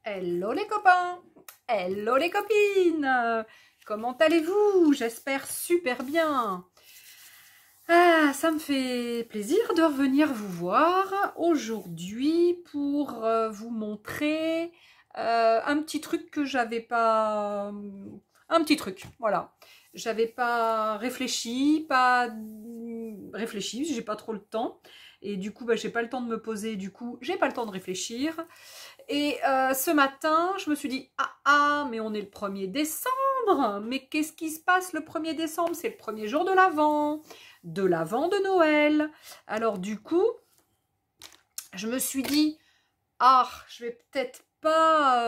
Hello les copains, hello les copines, comment allez-vous? J'espère super bien. Ah, ça me fait plaisir de revenir vous voir aujourd'hui pour vous montrer un petit truc que j'avais pas... Un petit truc, voilà. J'avais pas réfléchi, j'ai pas trop le temps. Et du coup, j'ai pas le temps de me poser, du coup, j'ai pas le temps de réfléchir. Et ce matin, je me suis dit, mais on est le 1er décembre. Mais qu'est-ce qui se passe le 1er décembre? C'est le premier jour de l'Avent de Noël. Alors du coup, je me suis dit, je vais peut-être pas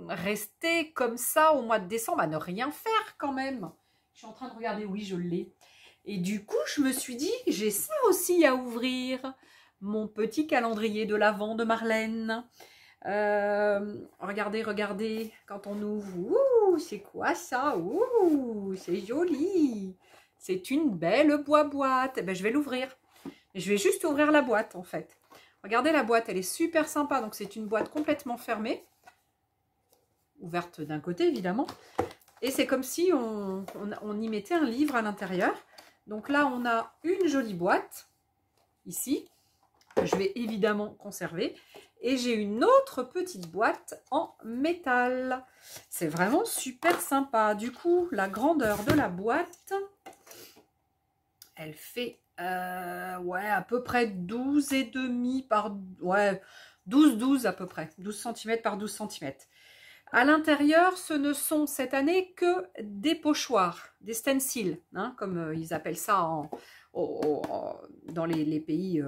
rester comme ça au mois de décembre, à ne rien faire quand même. Je suis en train de regarder, oui, je l'ai. Et du coup, je me suis dit, j'ai ça aussi à ouvrir. Mon petit calendrier de l'Avent de Marlène. Regardez, quand on ouvre, c'est quoi ça? C'est joli. C'est une belle boîte. Je vais l'ouvrir. Je vais juste ouvrir la boîte, en fait. Regardez la boîte, elle est super sympa. Donc, c'est une boîte complètement fermée. Ouverte d'un côté, évidemment. Et c'est comme si on y mettait un livre à l'intérieur. Donc là, on a une jolie boîte, ici, que je vais évidemment conserver. Et j'ai une autre petite boîte en métal. C'est vraiment super sympa. Du coup, la grandeur de la boîte, elle fait à peu près 12,5 par... 12 à peu près. 12 cm par 12 cm. À l'intérieur, ce ne sont cette année que des pochoirs, des stencils, hein, comme ils appellent ça dans les pays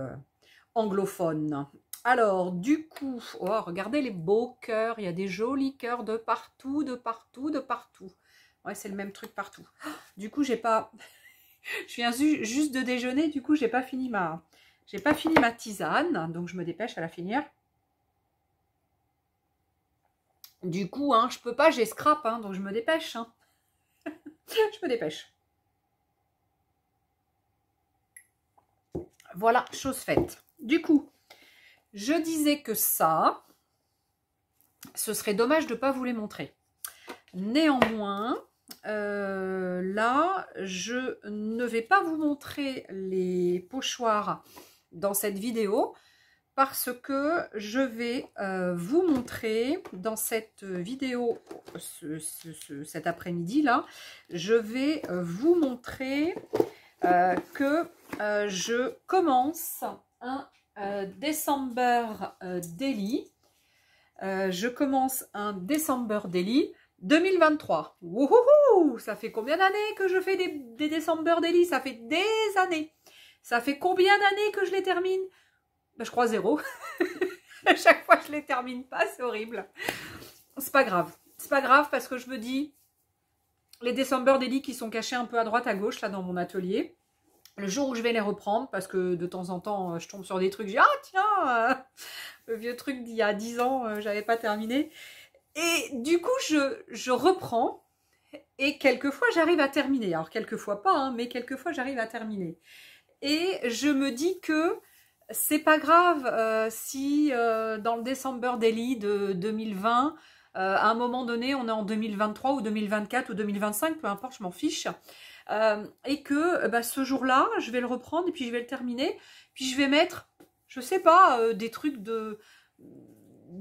anglophones. Alors, du coup, regardez les beaux cœurs. Il y a des jolis cœurs de partout, de partout, de partout. Ouais, c'est le même truc partout. Du coup, j'ai pas... Je viens juste de déjeuner, du coup, j'ai pas fini ma tisane. Donc, je me dépêche à la finir. Du coup, je peux pas, j'ai scrap, donc je me dépêche. Je me dépêche. Voilà, chose faite. Du coup, je disais que ça, ce serait dommage de ne pas vous les montrer. Néanmoins, là, je ne vais pas vous montrer les pochoirs dans cette vidéo parce que je vais vous montrer dans cette vidéo, cet après-midi-là, je vais vous montrer que je commence un December Daily. Je commence un December Daily 2023. Wouhou! Ça fait combien d'années que je fais des December Daily? Ça fait des années. Ça fait combien d'années que je les termine? Je crois 0. À chaque fois, je les termine pas. C'est horrible. C'est pas grave. C'est pas grave parce que je me dis, les December Daily qui sont cachés un peu à droite, à gauche, là, dans mon atelier, le jour où je vais les reprendre, parce que de temps en temps, je tombe sur des trucs, je dis, tiens, le vieux truc d'il y a 10 ans, j'avais pas terminé. Et du coup, je reprends et quelquefois, j'arrive à terminer. Alors, quelquefois pas, mais quelquefois, j'arrive à terminer. Et je me dis que c'est pas grave si dans le December Daily de 2020, à un moment donné, on est en 2023 ou 2024 ou 2025, peu importe, je m'en fiche. Et que ce jour-là, je vais le reprendre et puis je vais le terminer. Puis je vais mettre, je sais pas, des trucs de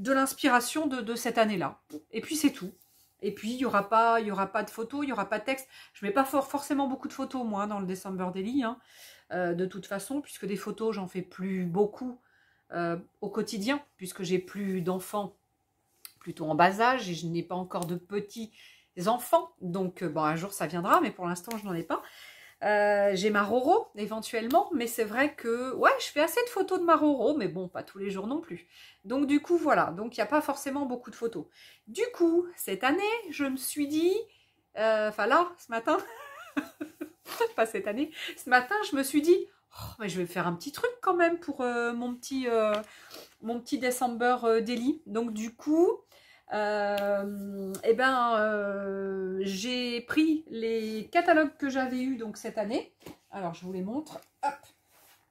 l'inspiration de cette année-là. Et puis c'est tout. Et puis il y aura pas de photos, il n'y aura pas de texte. Je mets pas forcément beaucoup de photos, moi, dans le December Daily, de toute façon, puisque des photos, j'en fais plus beaucoup au quotidien, puisque j'ai plus d'enfants plutôt en bas âge et je n'ai pas encore de petits enfants. Donc, un jour, ça viendra, mais pour l'instant, je n'en ai pas. J'ai ma Roro, éventuellement, mais c'est vrai que, je fais assez de photos de ma Roro, mais bon, pas tous les jours non plus. Donc, du coup, voilà. Donc, il n'y a pas forcément beaucoup de photos. Du coup, cette année, je me suis dit, là, ce matin, pas cette année, ce matin, je me suis dit, mais je vais faire un petit truc quand même pour mon petit December Daily. Donc, du coup, j'ai pris les catalogues que j'avais eus donc cette année. Alors, je vous les montre. Hop.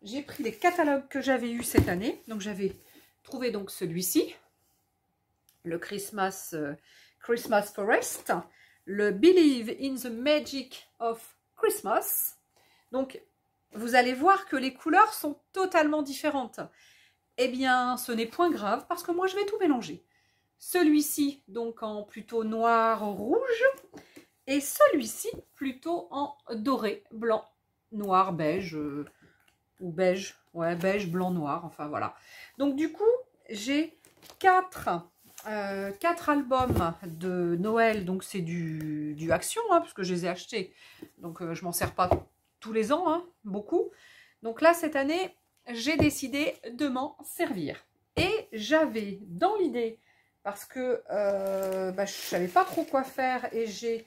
J'ai pris les catalogues que j'avais eus cette année. Donc, j'avais trouvé donc celui-ci. le Christmas Forest, le Believe in the Magic of Christmas. Donc, vous allez voir que les couleurs sont totalement différentes. Eh bien, ce n'est point grave parce que moi, je vais tout mélanger. Celui-ci, donc en plutôt noir, rouge, et celui-ci, plutôt en doré, blanc, noir, beige, ou beige, ouais, beige, blanc, noir, enfin voilà. Donc du coup, j'ai quatre albums de Noël, donc c'est du Action, hein, parce que je les ai achetés, donc je m'en sers pas tous les ans, hein, beaucoup. Donc là, cette année, j'ai décidé de m'en servir. Et j'avais dans l'idée, parce que je ne savais pas trop quoi faire, et j'ai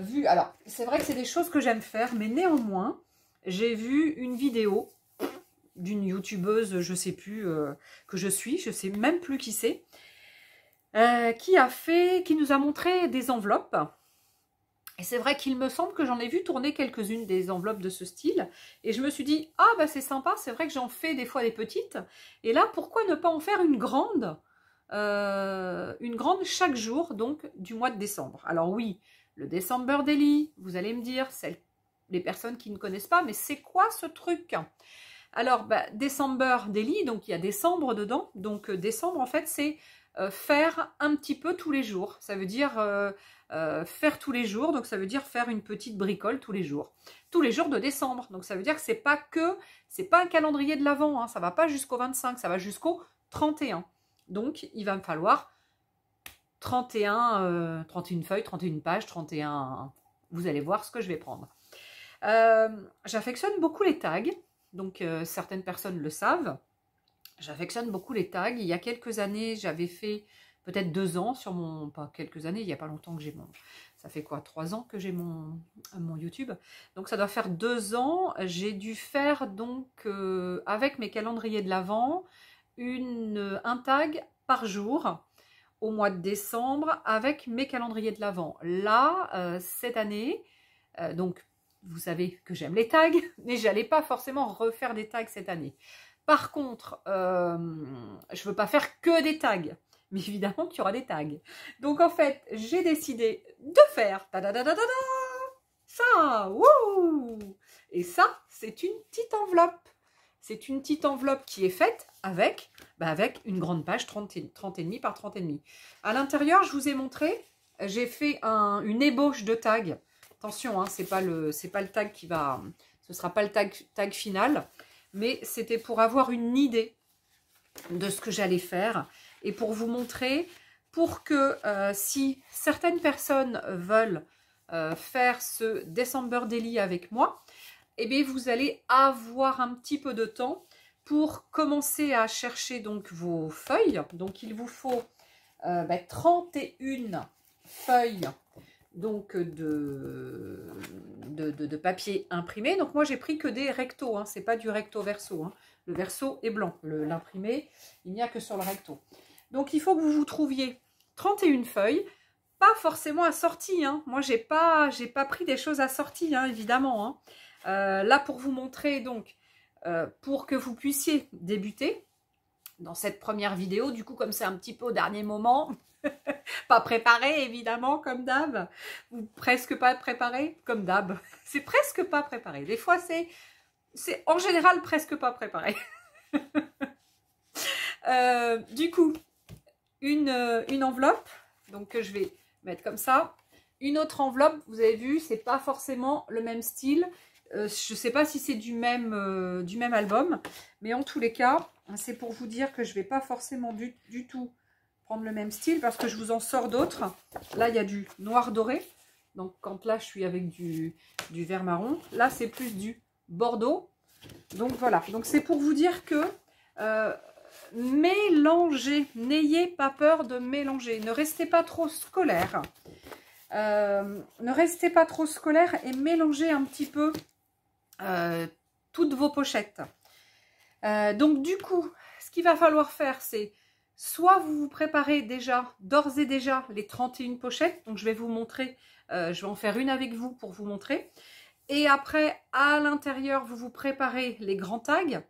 vu, alors c'est vrai que c'est des choses que j'aime faire, mais néanmoins, j'ai vu une vidéo d'une youtubeuse, je sais plus, que je suis, je sais même plus qui c'est, qui nous a montré des enveloppes. Et c'est vrai qu'il me semble que j'en ai vu tourner quelques-unes des enveloppes de ce style. Et je me suis dit, ah bah c'est sympa, c'est vrai que j'en fais des fois des petites. Et là, pourquoi ne pas en faire une grande chaque jour, donc du mois de décembre. Alors oui, le December Daily, vous allez me dire, les personnes qui ne connaissent pas, mais c'est quoi ce truc? Alors, December Daily, donc il y a décembre dedans. Donc décembre, en fait, c'est faire un petit peu tous les jours. Ça veut dire faire tous les jours, donc ça veut dire faire une petite bricole tous les jours de décembre. Donc ça veut dire que c'est pas un calendrier de l'Avent, hein, ça va pas jusqu'au 25, ça va jusqu'au 31. Donc il va me falloir 31 feuilles, 31 pages, 31... Vous allez voir ce que je vais prendre. J'affectionne beaucoup les tags, donc certaines personnes le savent. J'affectionne beaucoup les tags. Il y a quelques années, j'avais fait peut-être 2 ans sur mon... Pas quelques années, il n'y a pas longtemps que j'ai mon... Ça fait quoi, 3 ans que j'ai mon YouTube. Donc ça doit faire 2 ans. J'ai dû faire donc, avec mes calendriers de l'Avent, un tag par jour au mois de décembre avec mes calendriers de l'Avent. Là, cette année, donc vous savez que j'aime les tags, mais je n'allais pas forcément refaire des tags cette année. Par contre, je ne veux pas faire que des tags, mais évidemment qu'il y aura des tags. Donc en fait, j'ai décidé de faire ça, wouh! Et ça, c'est une petite enveloppe. C'est une petite enveloppe qui est faite avec une grande page 30,5 par 30,5. À l'intérieur, je vous ai montré, j'ai fait une ébauche de tag. Attention, hein, c'est pas le tag qui va... Ce ne sera pas le tag final, mais c'était pour avoir une idée de ce que j'allais faire et pour vous montrer, pour que si certaines personnes veulent faire ce December Daily avec moi, eh bien, vous allez avoir un petit peu de temps pour commencer à chercher donc vos feuilles. Donc, il vous faut 31 feuilles donc de papier imprimé. Donc, moi, j'ai pris que des rectos. Hein. Ce n'est pas du recto verso. Hein. Le verso est blanc. L'imprimé, il n'y a que sur le recto. Donc, il faut que vous vous trouviez 31 feuilles. Pas forcément assorties. Hein. Moi, j'ai pas pris des choses assorties, hein, évidemment. Hein. Là, pour vous montrer, donc, pour que vous puissiez débuter dans cette première vidéo, du coup, comme c'est un petit peu au dernier moment, pas préparé, évidemment, comme d'hab, ou presque pas préparé, comme d'hab, c'est presque pas préparé. Des fois, c'est en général presque pas préparé. Du coup, une enveloppe, donc que je vais mettre comme ça. Une autre enveloppe, vous avez vu, c'est pas forcément le même style. Je ne sais pas si c'est du même album, mais en tous les cas, c'est pour vous dire que je ne vais pas forcément du tout prendre le même style parce que je vous en sors d'autres. Là, il y a du noir doré. Donc, quand là, je suis avec du vert marron. Là, c'est plus du bordeaux. Donc, voilà. Donc, c'est pour vous dire que mélangez. N'ayez pas peur de mélanger. Ne restez pas trop scolaire. Ne restez pas trop scolaire et mélangez un petit peu toutes vos pochettes. Donc du coup, ce qu'il va falloir faire, c'est soit vous vous préparez déjà, d'ores et déjà, les 31 pochettes. Donc je vais vous montrer, je vais en faire une avec vous pour vous montrer. Et après, à l'intérieur, vous vous préparez les grands tags.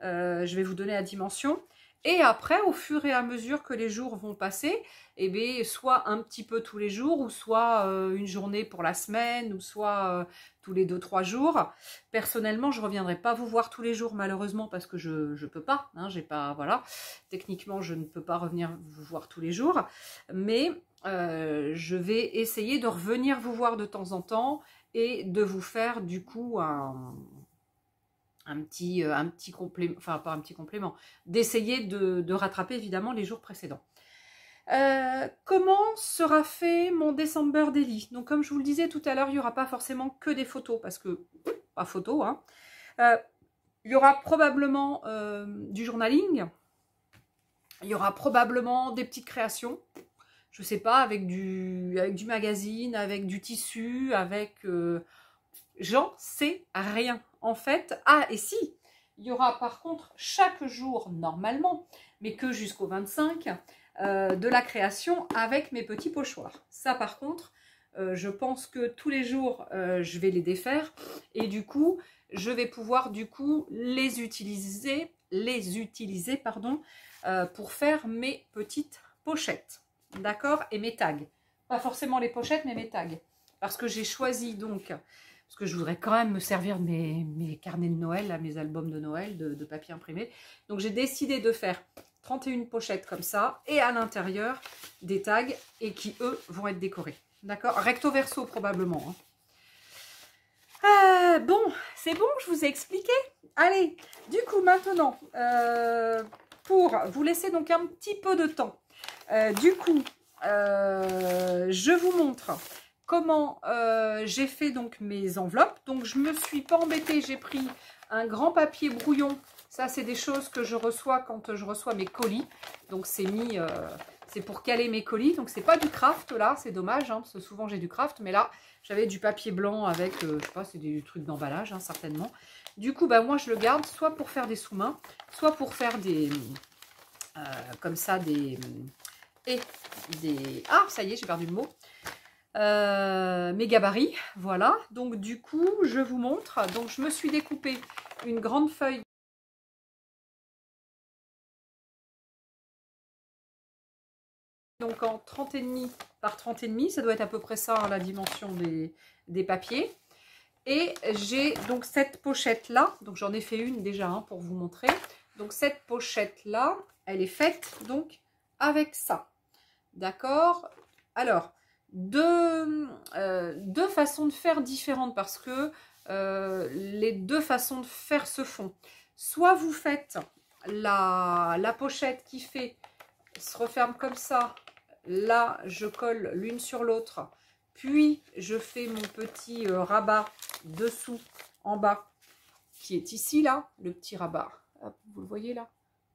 Je vais vous donner la dimension. Et après, au fur et à mesure que les jours vont passer, eh bien, soit un petit peu tous les jours, ou soit une journée pour la semaine, ou soit tous les 2-3 jours. Personnellement, je ne reviendrai pas vous voir tous les jours, malheureusement, parce que je ne peux pas. Hein, j'ai pas, voilà. Techniquement, je ne peux pas revenir vous voir tous les jours. Mais je vais essayer de revenir vous voir de temps en temps et de vous faire du coup un petit complément, enfin pas un petit complément, d'essayer de rattraper évidemment les jours précédents. Comment sera fait mon December Daily? Donc comme je vous le disais tout à l'heure, il n'y aura pas forcément que des photos, parce que, pas photo, hein. Il y aura probablement du journaling, il y aura probablement des petites créations, je sais pas, avec du magazine, avec du tissu, avec... j'en sais rien, en fait. Ah, et si, il y aura par contre chaque jour, normalement, mais que jusqu'au 25, de la création avec mes petits pochoirs. Ça, par contre, je pense que tous les jours, je vais les défaire. Et du coup, je vais pouvoir, du coup, les utiliser, pardon, pour faire mes petites pochettes. D'accord? Et mes tags. Pas forcément les pochettes, mais mes tags. Parce que j'ai choisi donc, parce que je voudrais quand même me servir de mes carnets de Noël, là, mes albums de Noël, de papier imprimé. Donc j'ai décidé de faire 31 pochettes comme ça, et à l'intérieur des tags, et qui eux vont être décorés. D'accord? Recto verso probablement. Hein. Bon, c'est bon, je vous ai expliqué. Allez, du coup maintenant, pour vous laisser donc un petit peu de temps, du coup, je vous montre comment j'ai fait donc mes enveloppes. Donc je me suis pas embêtée, j'ai pris un grand papier brouillon. Ça, c'est des choses que je reçois quand je reçois mes colis. Donc c'est mis, c'est pour caler mes colis. Donc c'est pas du craft là, c'est dommage, hein, parce que souvent j'ai du craft, mais là j'avais du papier blanc avec, je sais pas, c'est des trucs d'emballage, hein, certainement. Du coup, bah, moi je le garde soit pour faire des sous-mains, soit pour faire des, comme ça, des... Ah, ça y est, j'ai perdu le mot. Mes gabarits, voilà. Donc du coup, je vous montre. Donc je me suis découpé une grande feuille. Donc en 30,5 par 30,5, ça doit être à peu près ça, hein, la dimension des papiers. Et j'ai donc cette pochette là, donc j'en ai fait une déjà, hein, pour vous montrer. Donc cette pochette là, elle est faite donc avec ça. D'accord? Alors, deux façons de faire différentes, parce que les deux façons de faire se font. Soit vous faites la pochette qui se referme comme ça. Là, je colle l'une sur l'autre. Puis, je fais mon petit rabat dessous, en bas, qui est ici, là. Le petit rabat. Hop, vous le voyez, là?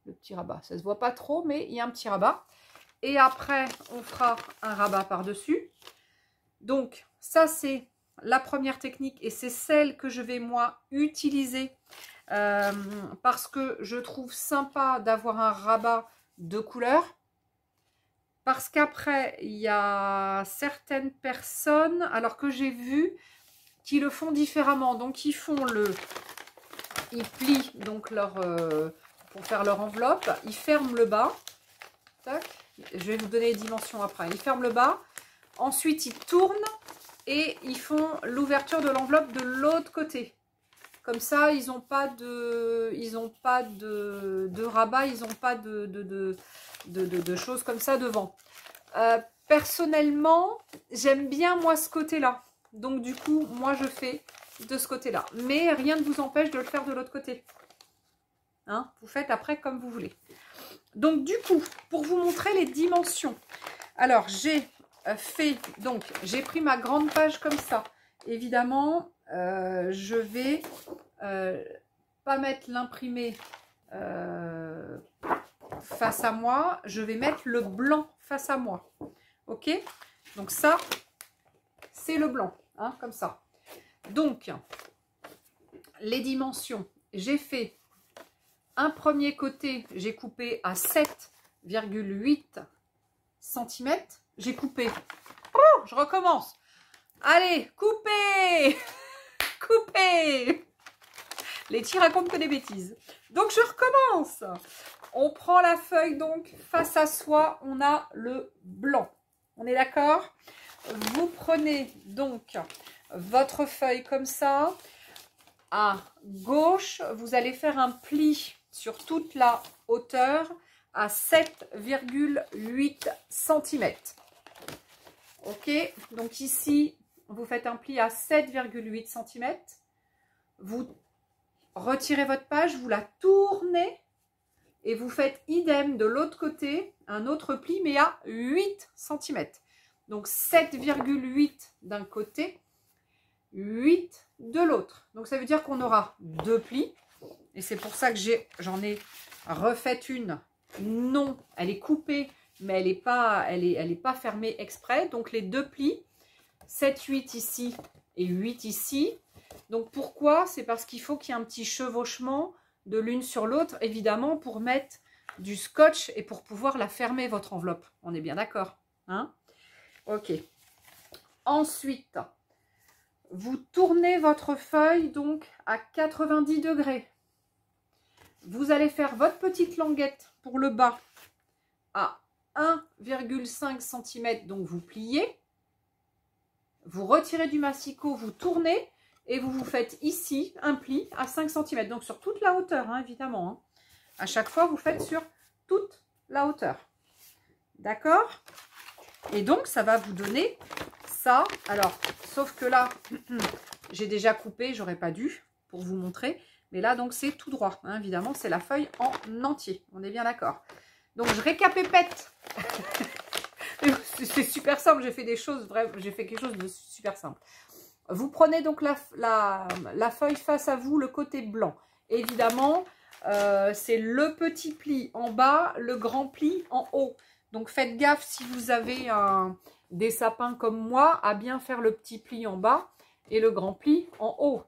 Le petit rabat. Ça ne se voit pas trop, mais il y a un petit rabat. Et après, on fera un rabat par-dessus. Donc, ça, c'est la première technique. Et c'est celle que je vais, moi, utiliser. Parce que je trouve sympa d'avoir un rabat de couleur. Parce qu'après, il y a certaines personnes, alors que j'ai vu, qui le font différemment. Donc, ils plient donc pour faire leur enveloppe. Ils ferment le bas. Tac. Je vais vous donner les dimensions après. Ils ferment le bas. Ensuite, ils tournent et ils font l'ouverture de l'enveloppe de l'autre côté. Comme ça, ils n'ont pas de rabat, ils n'ont pas de choses comme ça devant. Personnellement, j'aime bien moi ce côté-là. Donc du coup, moi je fais de ce côté-là. Mais rien ne vous empêche de le faire de l'autre côté. Hein, vous faites après comme vous voulez. Donc du coup, pour vous montrer les dimensions. Alors j'ai j'ai pris ma grande page comme ça. Évidemment, je vais pas mettre l'imprimé face à moi, je vais mettre le blanc face à moi. Ok? Donc ça, c'est le blanc, hein, comme ça. Donc, les dimensions, j'ai fait un premier côté, j'ai coupé à 7,8 cm. J'ai coupé. Oh, je recommence. Allez, coupez. Coupez. Letty raconte que des bêtises. Donc, je recommence. On prend la feuille, donc, face à soi, on a le blanc. On est d'accord? Vous prenez, donc, votre feuille comme ça. À gauche, vous allez faire un pli sur toute la hauteur à 7,8 cm. Ok, donc ici, vous faites un pli à 7,8 cm. Vous retirez votre page, vous la tournez et vous faites idem de l'autre côté, un autre pli, mais à 8 cm. Donc 7,8 d'un côté, 8 de l'autre. Donc ça veut dire qu'on aura deux plis. Et c'est pour ça que j'en ai refait une. Non, elle est coupée, mais elle est pas fermée exprès. Donc les deux plis, 7, 8 ici et 8 ici. Donc pourquoi? C'est parce qu'il faut qu'il y ait un petit chevauchement de l'une sur l'autre, évidemment, pour mettre du scotch et pour pouvoir la fermer, votre enveloppe. On est bien d'accord, hein? Ok. Ensuite, vous tournez votre feuille donc à 90 degrés. Vous allez faire votre petite languette pour le bas à 1,5 cm. Donc vous pliez, vous retirez du massicot, vous tournez et vous vous faites ici un pli à 5 cm. Donc sur toute la hauteur, hein, évidemment. Hein. À chaque fois, vous faites sur toute la hauteur. D'accord? Et donc, ça va vous donner ça. Alors, sauf que là, j'ai déjà coupé, j'aurais pas dû pour vous montrer. Mais là, donc, c'est tout droit. Hein, évidemment, c'est la feuille en entier. On est bien d'accord. Donc, je récapépète. C'est super simple. J'ai fait des choses, j'ai fait quelque chose de super simple. Vous prenez donc la feuille face à vous, le côté blanc. Évidemment, c'est le petit pli en bas, le grand pli en haut. Donc, faites gaffe si vous avez des sapins comme moi, à bien faire le petit pli en bas et le grand pli en haut.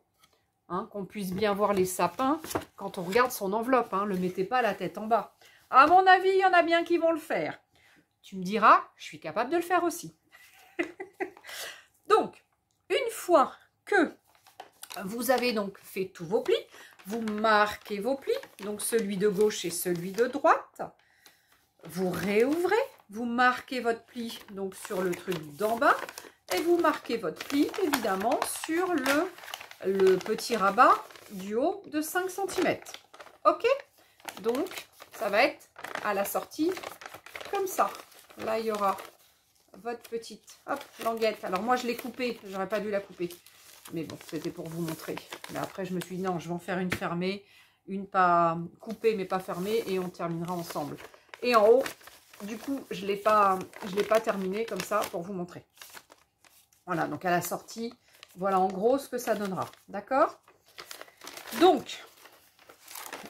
Hein, qu'on puisse bien voir les sapins quand on regarde son enveloppe. Hein, ne le mettez pas la tête en bas. À mon avis, il y en a bien qui vont le faire. Tu me diras, je suis capable de le faire aussi. Donc, une fois que vous avez donc fait tous vos plis, vous marquez vos plis, donc celui de gauche et celui de droite. Vous réouvrez, vous marquez votre pli donc sur le truc d'en bas et vous marquez votre pli évidemment sur le petit rabat du haut de 5 cm. Ok? Donc, ça va être à la sortie comme ça. Là, il y aura votre petite languette. Alors, moi, je l'ai coupée. J'aurais pas dû la couper. Mais bon, c'était pour vous montrer. Mais après, je me suis dit, non, je vais en faire une fermée. Une pas coupée, mais pas fermée. Et on terminera ensemble. Et en haut, du coup, je l'ai pas terminé comme ça pour vous montrer. Voilà, donc à la sortie, voilà en gros ce que ça donnera. D'accord? Donc,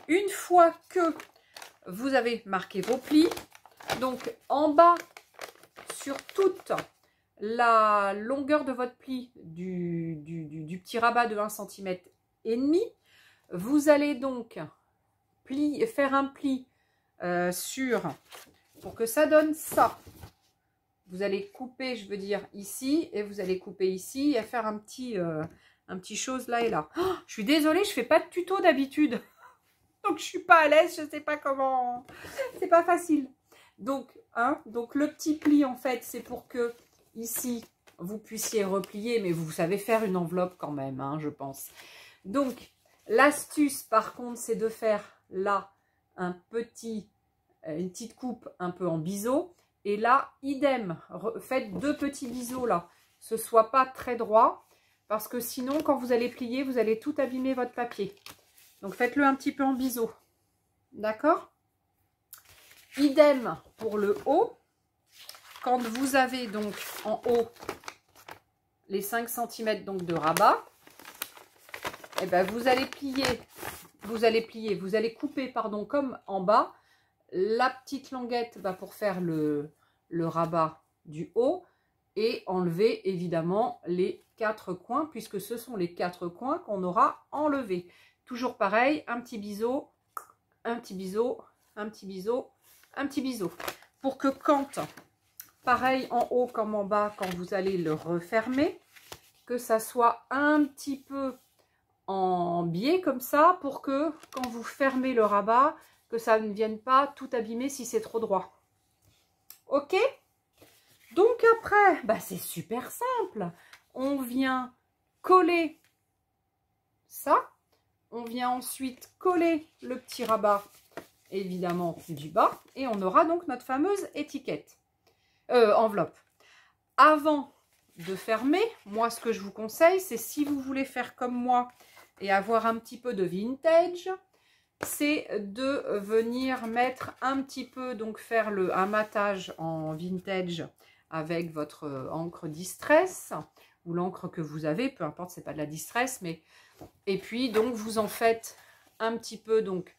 une fois que vous avez marqué vos plis, donc en bas, sur toute la longueur de votre pli du petit rabat de 1,5 cm, vous allez donc faire un pli pour que ça donne ça. Vous allez couper, je veux dire, ici, et vous allez couper ici, et faire un petit chose là et là. Oh, je suis désolée, je ne fais pas de tuto d'habitude. Donc, je ne suis pas à l'aise, je ne sais pas comment. C'est pas facile. Donc, donc, le petit pli, en fait, c'est pour que, ici, vous puissiez replier, mais vous savez faire une enveloppe quand même, hein, je pense. Donc, l'astuce, par contre, c'est de faire là une petite coupe un peu en biseau. Et là, idem, faites deux petits biseaux là. Ce soit pas très droit, parce que sinon, quand vous allez plier, vous allez tout abîmer votre papier. Donc, faites-le un petit peu en biseau. D'accord? Idem pour le haut. Quand vous avez donc en haut les 5 cm donc de rabat, et ben vous allez couper, pardon, comme en bas, la petite languette pour faire le rabat du haut et enlever évidemment les 4 coins, puisque ce sont les 4 coins qu'on aura enlevés. Toujours pareil, un petit biseau, un petit biseau, un petit biseau, un petit biseau. Pour que quand, pareil en haut comme en bas, quand vous allez le refermer, que ça soit un petit peu en biais comme ça pour que quand vous fermez le rabat, que ça ne vienne pas tout abîmer si c'est trop droit. Ok? Donc après, bah c'est super simple. On vient coller ça. On vient ensuite coller le petit rabat, évidemment, du bas. Et on aura donc notre fameuse étiquette. Enveloppe. Avant de fermer, moi, ce que je vous conseille, c'est si vous voulez faire comme moi et avoir un petit peu de vintage, c'est de venir mettre un petit peu, donc faire un matage en vintage avec votre encre Distress ou l'encre que vous avez, peu importe, c'est pas de la Distress, mais et puis donc vous en faites un petit peu donc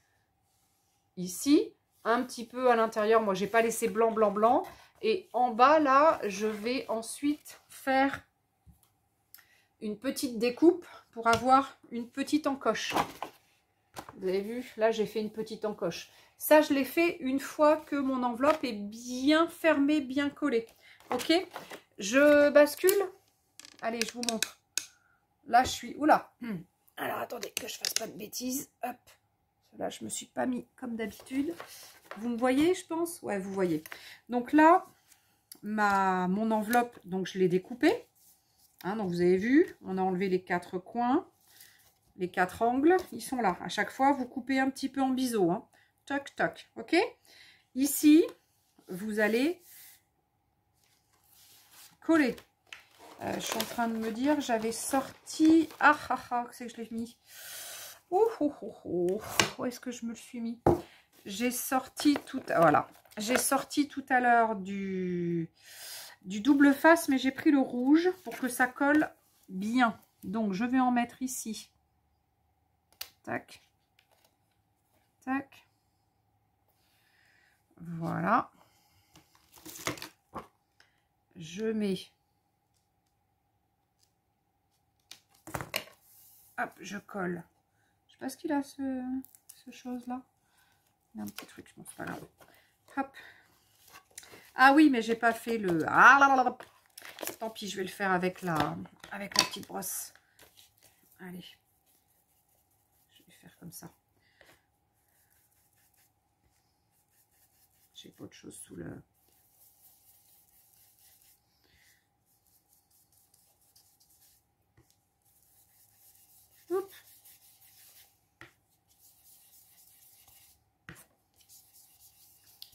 ici, un petit peu à l'intérieur. Moi j'ai pas laissé blanc blanc blanc, et en bas là je vais ensuite faire une petite découpe pour avoir une petite encoche. Vous avez vu, là j'ai fait une petite encoche. Ça je l'ai fait une fois que mon enveloppe est bien fermée, bien collée. Ok, je bascule. Allez, je vous montre. Là je suis, oula, alors attendez que je fasse pas de bêtises. Hop, là je me suis pas mis comme d'habitude. Vous me voyez, je pense? Ouais, vous voyez. Donc là, mon enveloppe, donc je l'ai découpée. Hein, donc vous avez vu, on a enlevé les 4 coins, les 4 angles, ils sont là. À chaque fois, vous coupez un petit peu en biseau. Hein. Toc, toc, ok? Ici, vous allez coller. Je suis en train de me dire, j'avais sorti... Ah, ah, ah, c'est que je l'ai mis. Ouh, ouh, ouh, ouh. Où est-ce que je me le suis mis? J'ai sorti tout... Voilà. J'ai sorti tout à l'heure du double face, mais j'ai pris le rouge pour que ça colle bien. Donc, je vais en mettre ici. Tac. Tac. Voilà. Je mets... Hop, je colle. Je sais pas ce qu'il a, ce chose-là. Il y a un petit truc, je pense, pas grave. Hop. Ah oui, mais j'ai pas fait le... Ah là là là. Tant pis, je vais le faire avec la petite brosse. Allez. Je vais faire comme ça. J'ai pas autre chose sous le... Oups.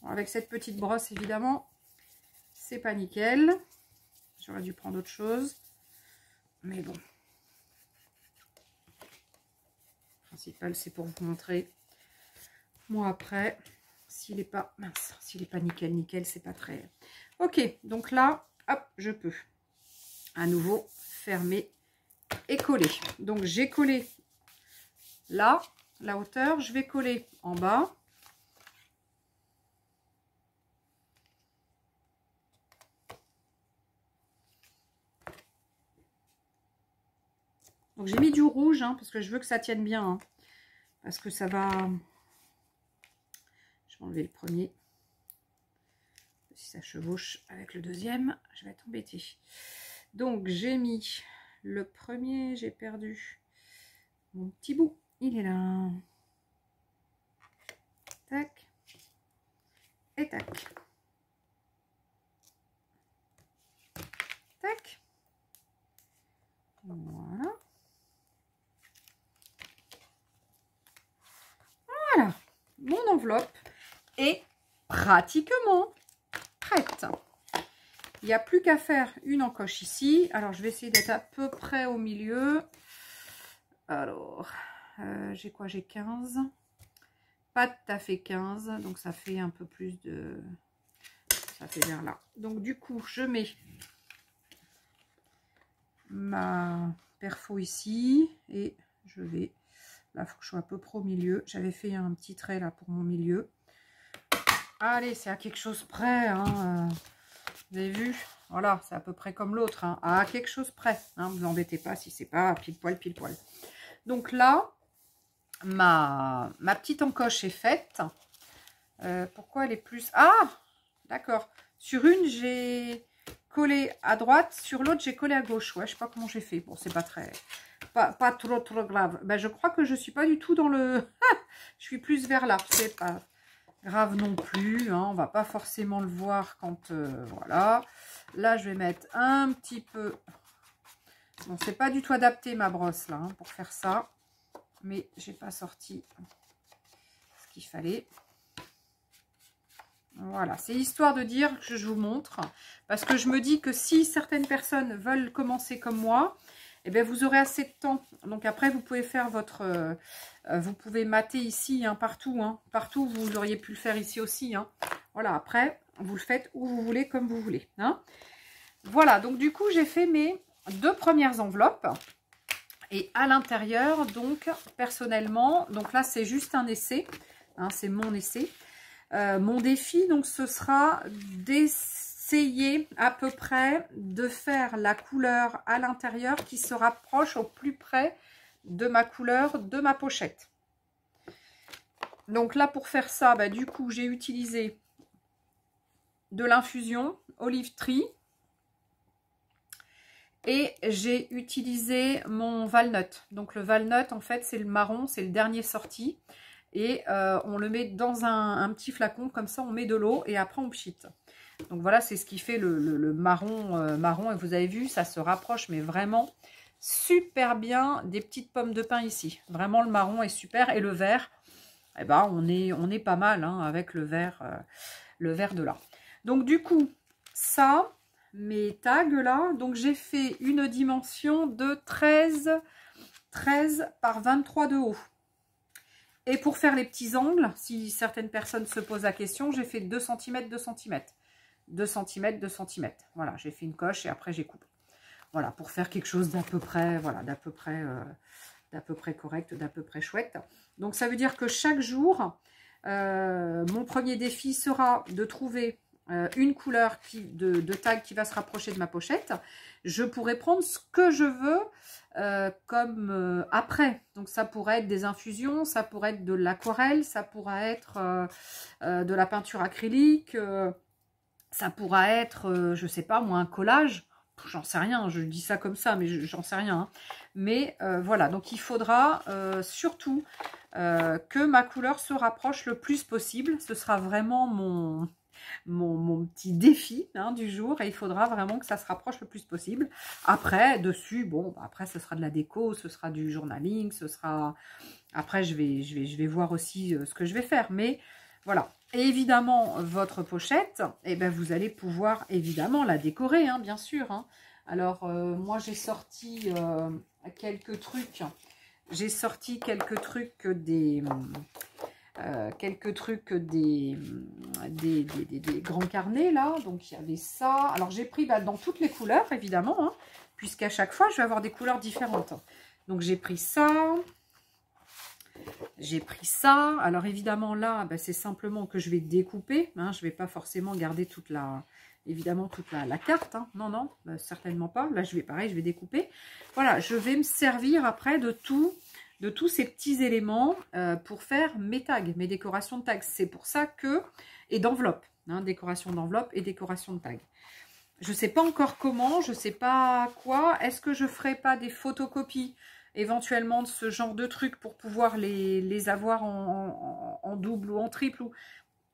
Avec cette petite brosse, évidemment, c'est pas nickel. J'aurais dû prendre autre chose. Mais bon. Le principal, c'est pour vous montrer. Moi, après, s'il n'est pas mince, s'il n'est pas nickel, nickel, c'est pas très... Ok, donc là, hop, je peux à nouveau fermer et coller. Donc, j'ai collé là, la hauteur. Je vais coller en bas. Donc j'ai mis du rouge, hein, parce que je veux que ça tienne bien. Hein, parce que ça va... Je vais enlever le premier. Si ça chevauche avec le deuxième, je vais être embêtée. Donc j'ai mis le premier, j'ai perdu mon petit bout. Il est là. Tac. Et tac. Tac. Voilà. Voilà, mon enveloppe est pratiquement prête. Il n'y a plus qu'à faire une encoche ici. Alors, je vais essayer d'être à peu près au milieu. Alors, j'ai quoi? J'ai 15. Pas tout à fait 15. Donc, ça fait un peu plus de... Ça fait vers là. Donc, du coup, je mets ma perfo ici. Et je vais... Là, il faut que je sois à peu près au milieu. J'avais fait un petit trait là pour mon milieu. Allez, c'est à quelque chose près. Hein. Vous avez vu? Voilà, c'est à peu près comme l'autre. Hein. À quelque chose près. Hein. Vous embêtez pas si c'est pas pile poil, pile poil. Donc là, ma petite encoche est faite. Pourquoi elle est plus... Ah, d'accord. Sur une, j'ai collé à droite. Sur l'autre, j'ai collé à gauche. Ouais, je sais pas comment j'ai fait. Bon, c'est pas très pas trop grave. Ben, je crois que je suis pas du tout dans le... je suis plus vers là. C'est pas grave non plus. Hein. On va pas forcément le voir quand... voilà. Là, je vais mettre un petit peu... Bon, c'est pas du tout adapté ma brosse là, hein, pour faire ça. Mais j'ai pas sorti ce qu'il fallait. Voilà, c'est histoire de dire que je vous montre. Parce que je me dis que si certaines personnes veulent commencer comme moi, eh bien, vous aurez assez de temps. Donc après, vous pouvez faire votre... vous pouvez mater ici, hein, partout. Hein. Partout, vous auriez pu le faire ici aussi. Hein. Voilà, après, vous le faites où vous voulez, comme vous voulez. Hein. Voilà, donc du coup, j'ai fait mes 2 premières enveloppes. Et à l'intérieur, donc, personnellement, donc là, c'est juste un essai. Hein, c'est mon essai. Mon défi, donc, ce sera d'essayer à peu près de faire la couleur à l'intérieur qui se rapproche au plus près de ma couleur de ma pochette. Donc là, pour faire ça, bah, du coup, j'ai utilisé de l'infusion Olive Tree et j'ai utilisé mon walnut. Donc le walnut, en fait, c'est le marron, c'est le dernier sorti. Et on le met dans un petit flacon, comme ça on met de l'eau et après on pchite. Donc voilà, c'est ce qui fait le marron, marron. Et vous avez vu, ça se rapproche, mais vraiment super bien des petites pommes de pin ici. Vraiment, le marron est super. Et le vert, eh ben, on est pas mal hein, avec le vert de là. Donc du coup, ça, mes tags là, donc j'ai fait une dimension de 13 par 23 de haut. Et pour faire les petits angles, si certaines personnes se posent la question, j'ai fait 2 cm, 2 cm. 2 cm, 2 cm. Voilà, j'ai fait une coche et après j'ai coupé. Voilà, pour faire quelque chose d'à peu près, voilà, d'à peu près correct, d'à peu près chouette. Donc ça veut dire que chaque jour, mon premier défi sera de trouver une couleur de tag qui va se rapprocher de ma pochette. Je pourrais prendre ce que je veux comme après. Donc ça pourrait être des infusions, ça pourrait être de l'aquarelle, ça pourrait être de la peinture acrylique, ça pourrait être, je sais pas moi, un collage. J'en sais rien, je dis ça comme ça, mais j'en sais rien. Hein. Mais voilà, donc il faudra surtout que ma couleur se rapproche le plus possible. Ce sera vraiment mon petit défi hein, du jour. Et il faudra vraiment que ça se rapproche le plus possible. Après, dessus, bon, après, ce sera de la déco, ce sera du journaling, ce sera... Après, je vais voir aussi ce que je vais faire. Mais voilà. Et évidemment, votre pochette, eh ben, vous allez pouvoir évidemment la décorer, hein, bien sûr. Hein. Alors, moi, j'ai sorti quelques trucs. J'ai sorti quelques trucs des grands carnets, là. Donc, il y avait ça. Alors, j'ai pris dans toutes les couleurs, évidemment, hein, puisqu'à chaque fois, je vais avoir des couleurs différentes. Donc, j'ai pris ça. J'ai pris ça. Alors évidemment là, c'est simplement que je vais découper. Hein, je ne vais pas forcément garder toute la carte. Hein. Non, non, certainement pas. Là, je vais découper. Voilà, je vais me servir après de tous ces petits éléments pour faire mes tags, mes décorations de tags. C'est pour ça que... Et d'enveloppe. Hein, décoration d'enveloppe et décoration de tags. Je ne sais pas encore comment, je ne sais pas quoi. Est-ce que je ne ferai pas des photocopies éventuellement de ce genre de trucs pour pouvoir les avoir en double ou en triple ou...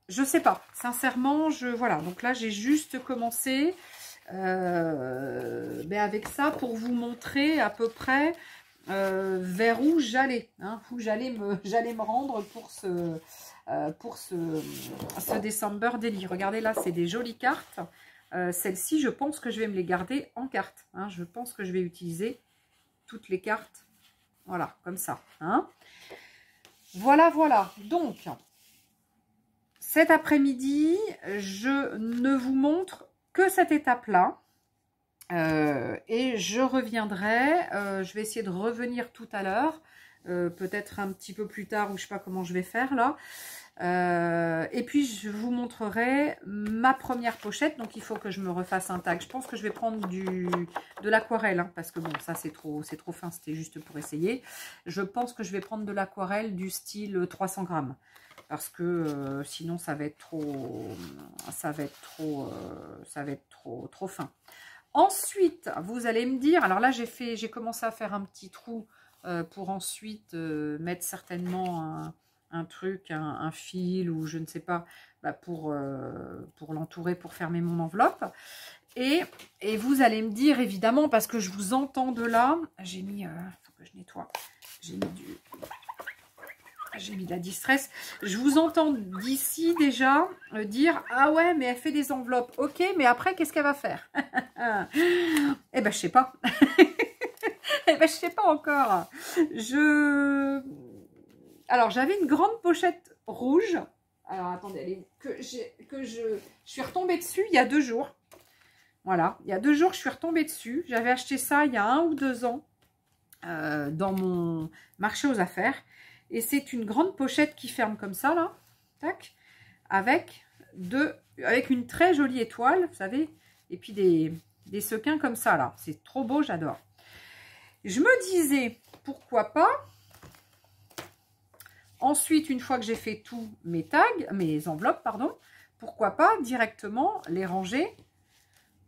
Je sais pas, sincèrement, voilà, donc là j'ai juste commencé avec ça pour vous montrer à peu près vers où j'allais, hein, où j'allais me rendre pour ce December Daily. Regardez là, c'est des jolies cartes. Celles-ci, je pense que je vais me les garder en carte. Hein, je pense que je vais utiliser toutes les cartes. Voilà, comme ça. Hein. Voilà, voilà. Donc, cet après-midi, je ne vous montre que cette étape-là. Et je reviendrai. Je vais essayer de revenir tout à l'heure. Peut-être un petit peu plus tard, ou je ne sais pas comment je vais faire là. Et puis je vous montrerai ma première pochette. Donc il faut que je me refasse un tag. Je pense que je vais prendre de l'aquarelle, hein, parce que bon, ça c'est trop fin, c'était juste pour essayer. Je pense que je vais prendre de l'aquarelle du style 300 grammes. Parce que sinon ça va être trop fin. Ensuite, vous allez me dire, alors là, j'ai commencé à faire un petit trou pour ensuite mettre certainement un truc, un fil ou je ne sais pas, bah, pour l'entourer, pour fermer mon enveloppe. Et vous allez me dire, évidemment, parce que je vous entends de là, j'ai mis, faut que je nettoie, j'ai mis de la distress. Je vous entends d'ici déjà dire, ah ouais, mais elle fait des enveloppes. Ok, mais après, qu'est-ce qu'elle va faire? Eh ben, je sais pas. Eh ben, je sais pas encore. Alors, j'avais une grande pochette rouge. Alors, attendez, que je suis retombée dessus il y a 2 jours. Voilà, il y a 2 jours, je suis retombée dessus. J'avais acheté ça il y a 1 ou 2 ans dans mon marché aux affaires. Et c'est une grande pochette qui ferme comme ça, là. Tac. Avec une très jolie étoile, vous savez. Et puis des sequins comme ça, là. C'est trop beau, j'adore. Je me disais, pourquoi pas. Ensuite, une fois que j'ai fait tous mes tags, mes enveloppes, pardon, pourquoi pas directement les ranger.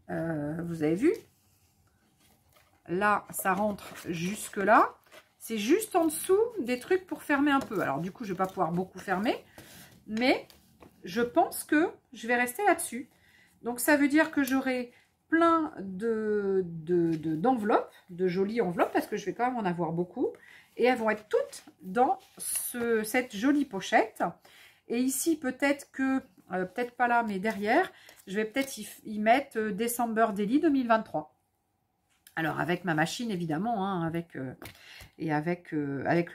Vous avez vu? Là, ça rentre jusque là. C'est juste en dessous des trucs pour fermer un peu. Alors, du coup, je ne vais pas pouvoir beaucoup fermer. Mais je pense que je vais rester là-dessus. Donc, ça veut dire que j'aurai plein d'enveloppes, de jolies enveloppes, parce que je vais quand même en avoir beaucoup. Et elles vont être toutes dans cette jolie pochette. Et ici, peut-être que, peut-être pas là, mais derrière, je vais peut-être y mettre December Daily 2023. Alors, avec ma machine, évidemment, hein, avec le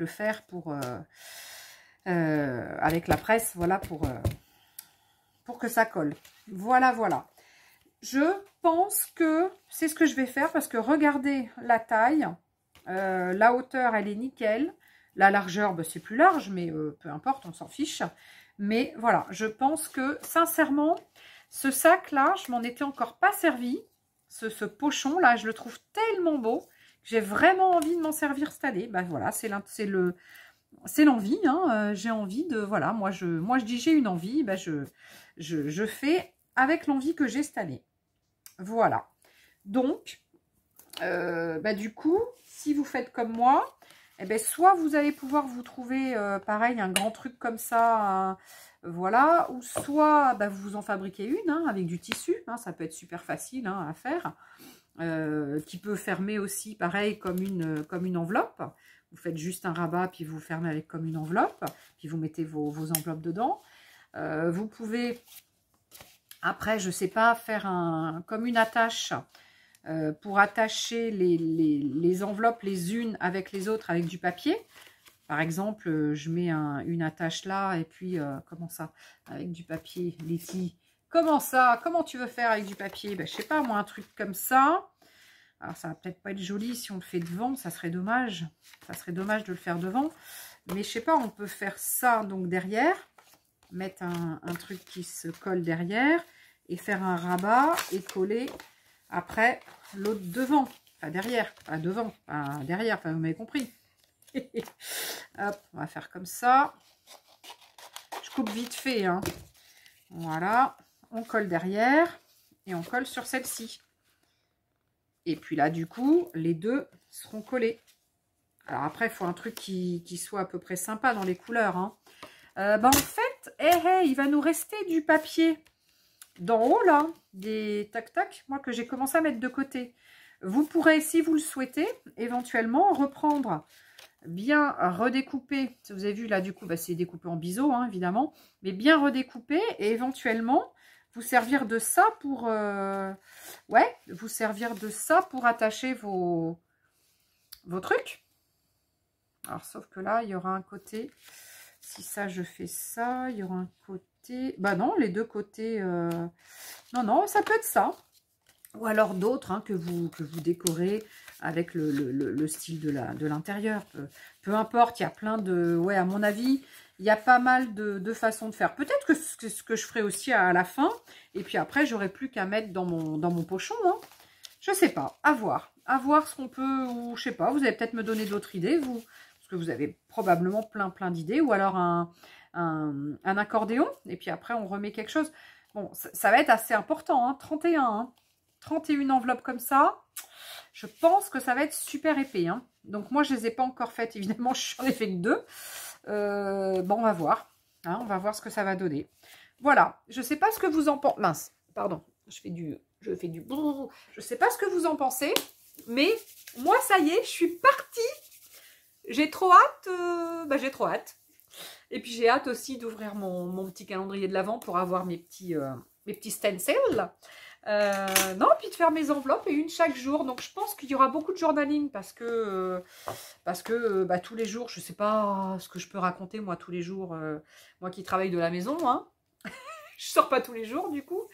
fer pour... avec la presse, voilà, pour que ça colle. Voilà, voilà. Je pense que c'est ce que je vais faire parce que regardez la taille. La hauteur, elle est nickel. La largeur, bah, c'est plus large, mais peu importe, on s'en fiche. Mais voilà, je pense que, sincèrement, ce sac-là, je m'en étais encore pas servi. Ce pochon-là, je le trouve tellement beau que j'ai vraiment envie de m'en servir cette année. Ben voilà, c'est l'envie. Hein. J'ai envie de... Voilà, moi je dis j'ai une envie. Ben je fais avec l'envie que j'ai cette année. Voilà. Donc, ben du coup, si vous faites comme moi, eh ben, soit vous allez pouvoir vous trouver, pareil, un grand truc comme ça... Voilà, ou soit bah, vous en fabriquez une hein, avec du tissu, hein, ça peut être super facile hein, à faire, qui peut fermer aussi pareil comme une enveloppe. Vous faites juste un rabat, puis vous fermez avec comme une enveloppe, puis vous mettez vos enveloppes dedans. Vous pouvez, après, je sais pas, faire comme une attache pour attacher les enveloppes les unes avec les autres avec du papier. Par exemple, je mets une attache là et puis, comment ça, avec du papier, Letty. Comment ça? Comment tu veux faire avec du papier? Ben, je sais pas, moi, un truc comme ça. Alors, ça va peut-être pas être joli si on le fait devant, ça serait dommage. Ça serait dommage de le faire devant. Mais je sais pas, on peut faire ça donc derrière. Mettre un truc qui se colle derrière et faire un rabat et coller après l'autre devant. Enfin, derrière, pas devant, pas derrière, enfin, vous m'avez compris. Hop, on va faire comme ça. Je coupe vite fait. Hein. Voilà. On colle derrière. Et on colle sur celle-ci. Et puis là, du coup, les deux seront collés. Alors après, il faut un truc qui soit à peu près sympa dans les couleurs. Hein. En fait, il va nous rester du papier d'en haut, là. Des tac-tac, moi, que j'ai commencé à mettre de côté. Vous pourrez, si vous le souhaitez, éventuellement reprendre... bien redécouper, vous avez vu là du coup bah, c'est découpé en biseau hein, évidemment, mais bien redécoupé et éventuellement vous servir de ça pour vous servir de ça pour attacher vos trucs. Alors sauf que là il y aura un côté, si ça je fais ça, il y aura un côté, bah non les deux côtés non ça peut être ça. Ou alors d'autres hein, que vous décorez avec le style de l'intérieur. Peu importe, il y a plein de... Ouais, à mon avis, il y a pas mal de façons de faire. Peut-être que ce que je ferai aussi à la fin. Et puis après, j'aurai plus qu'à mettre dans mon pochon. Hein. Je sais pas, à voir. À voir ce qu'on peut... Ou je sais pas, vous allez peut-être me donner d'autres idées, vous. Parce que vous avez probablement plein d'idées. Ou alors un accordéon. Et puis après, on remet quelque chose. Bon, ça va être assez important. Hein, 31, hein. 31 enveloppes comme ça. Je pense que ça va être super épais. Hein. Donc moi, je ne les ai pas encore faites. Évidemment, je n'en ai fait que 2. Bon, on va voir. Hein, on va voir ce que ça va donner. Voilà. Je ne sais pas ce que vous en pensez. Mince, pardon. Je fais du... Je ne sais pas ce que vous en pensez. Mais moi, ça y est, je suis partie. J'ai trop hâte. J'ai trop hâte. Et puis, j'ai hâte aussi d'ouvrir mon petit calendrier de l'Avent pour avoir mes petits stencils. Non, puis de faire mes enveloppes et une chaque jour. Donc, je pense qu'il y aura beaucoup de journaling parce que tous les jours, je ne sais pas ce que je peux raconter, moi, tous les jours. Moi qui travaille de la maison, hein. Je sors pas tous les jours, du coup.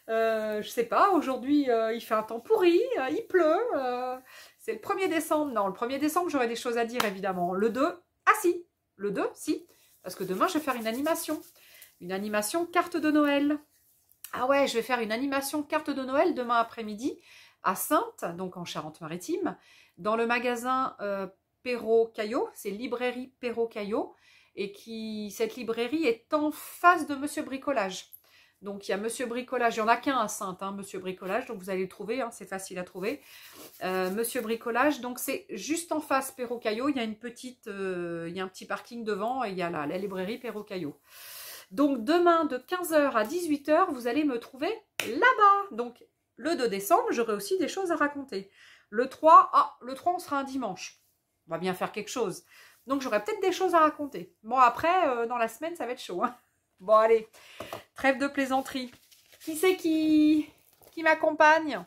Je sais pas, aujourd'hui, il fait un temps pourri, il pleut. C'est le 1er décembre. Non, le 1er décembre, j'aurai des choses à dire, évidemment. Le 2, ah si. Le 2, si. Parce que demain, je vais faire une animation. Une animation carte de Noël. Ah ouais, je vais faire une animation carte de Noël demain après-midi à Saintes, donc en Charente-Maritime, dans le magasin Perrault-Caillot. C'est librairie Perrault-Caillot. Et cette librairie est en face de Monsieur Bricolage. Donc, il y a Monsieur Bricolage. Il n'y en a qu'un à Saintes, hein, Monsieur Bricolage. Donc, vous allez le trouver. Hein, c'est facile à trouver. Monsieur Bricolage. Donc, c'est juste en face Perrault-Caillot. Il y a il y a un petit parking devant. Et il y a la librairie Perrault-Caillot. Donc, demain, de 15 h à 18 h, vous allez me trouver là-bas. Donc, le 2 décembre, j'aurai aussi des choses à raconter. Le 3, on sera un dimanche. On va bien faire quelque chose. Donc, j'aurai peut-être des choses à raconter. Bon, après, dans la semaine, ça va être chaud. Hein. Bon, allez. Trêve de plaisanterie. Qui c'est qui m'accompagne?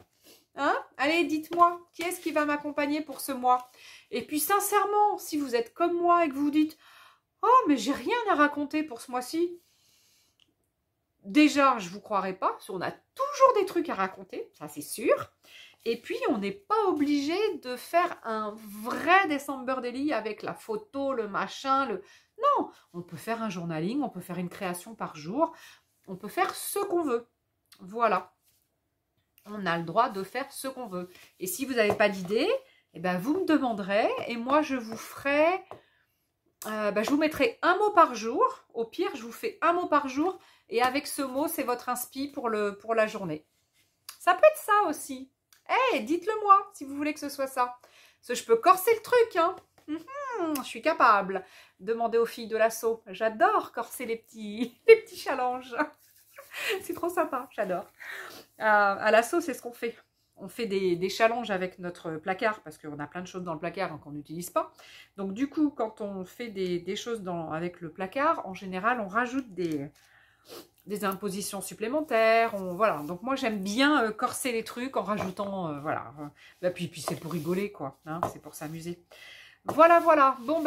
Hein? Allez, dites-moi. Qui est-ce qui va m'accompagner pour ce mois? Et puis, sincèrement, si vous êtes comme moi et que vous dites « Oh, mais j'ai rien à raconter pour ce mois-ci », déjà, je ne vous croirai pas. On a toujours des trucs à raconter, ça c'est sûr. Et puis, on n'est pas obligé de faire un vrai December Daily avec la photo, le machin, Non, on peut faire un journaling, on peut faire une création par jour. On peut faire ce qu'on veut. Voilà. On a le droit de faire ce qu'on veut. Et si vous n'avez pas d'idée, eh ben, vous me demanderez et moi, je vous ferai... je vous mettrai un mot par jour. Au pire, je vous fais un mot par jour. Et avec ce mot, c'est votre inspi pour la journée. Ça peut être ça aussi. Dites-le moi si vous voulez que ce soit ça. Parce que je peux corser le truc. Hein. Je suis capable. Demandez aux filles de l'assaut. J'adore corser les petits challenges. C'est trop sympa. J'adore. À l'assaut, c'est ce qu'on fait. On fait des challenges avec notre placard parce qu'on a plein de choses dans le placard qu'on n'utilise pas. Donc du coup, quand on fait des choses avec le placard, en général, on rajoute des impositions supplémentaires. Voilà. Donc moi, j'aime bien corser les trucs en rajoutant... voilà. Puis c'est pour rigoler, quoi. Hein, c'est pour s'amuser. Voilà, voilà. Bon,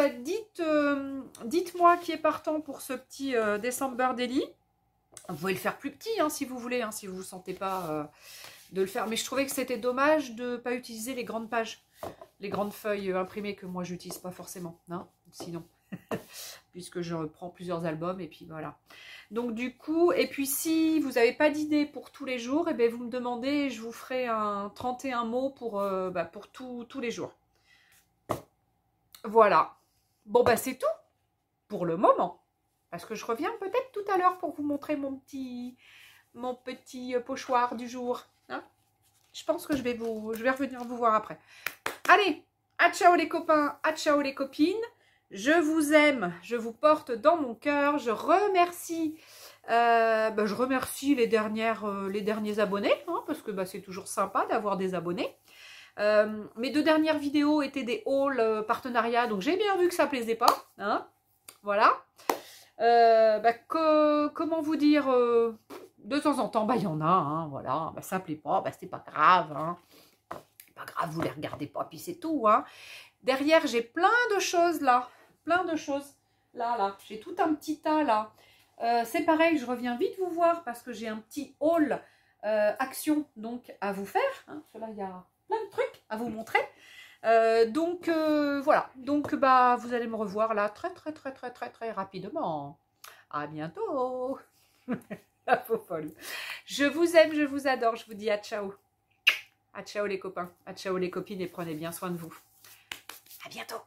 dites-moi qui est partant pour ce petit December Daily. Vous pouvez le faire plus petit, hein, si vous voulez, hein, si vous ne vous sentez pas... de le faire, mais je trouvais que c'était dommage de ne pas utiliser les grandes pages, les grandes feuilles imprimées que moi j'utilise pas forcément, hein, sinon, puisque je reprends plusieurs albums et puis voilà. Donc du coup, et puis si vous n'avez pas d'idée pour tous les jours, et bien vous me demandez et je vous ferai un 31 mots pour tous les jours. Voilà. Bon c'est tout pour le moment, parce que je reviens peut-être tout à l'heure pour vous montrer mon petit pochoir du jour. Hein, je pense que je vais revenir vous voir après. Allez, à ciao les copains, à ciao les copines. Je vous aime, je vous porte dans mon cœur. Je remercie, les derniers abonnés, hein, parce que c'est toujours sympa d'avoir des abonnés. Mes 2 dernières vidéos étaient des hauls partenariats, donc j'ai bien vu que ça plaisait pas. Hein, voilà. Comment vous dire, de temps en temps, il y en a, hein, voilà, ça plaît pas, c'est pas grave, hein. Pas grave, vous les regardez pas, puis c'est tout, hein. Derrière, j'ai plein de choses là, là, j'ai tout un petit tas là. C'est pareil, je reviens vite vous voir parce que j'ai un petit haul action donc à vous faire, hein. Là, il y a plein de trucs à vous montrer. Voilà, donc vous allez me revoir là très rapidement. À bientôt. La faux folle. Je vous aime, je vous adore, je vous dis à ciao. À ciao les copains, à ciao les copines et prenez bien soin de vous. À bientôt.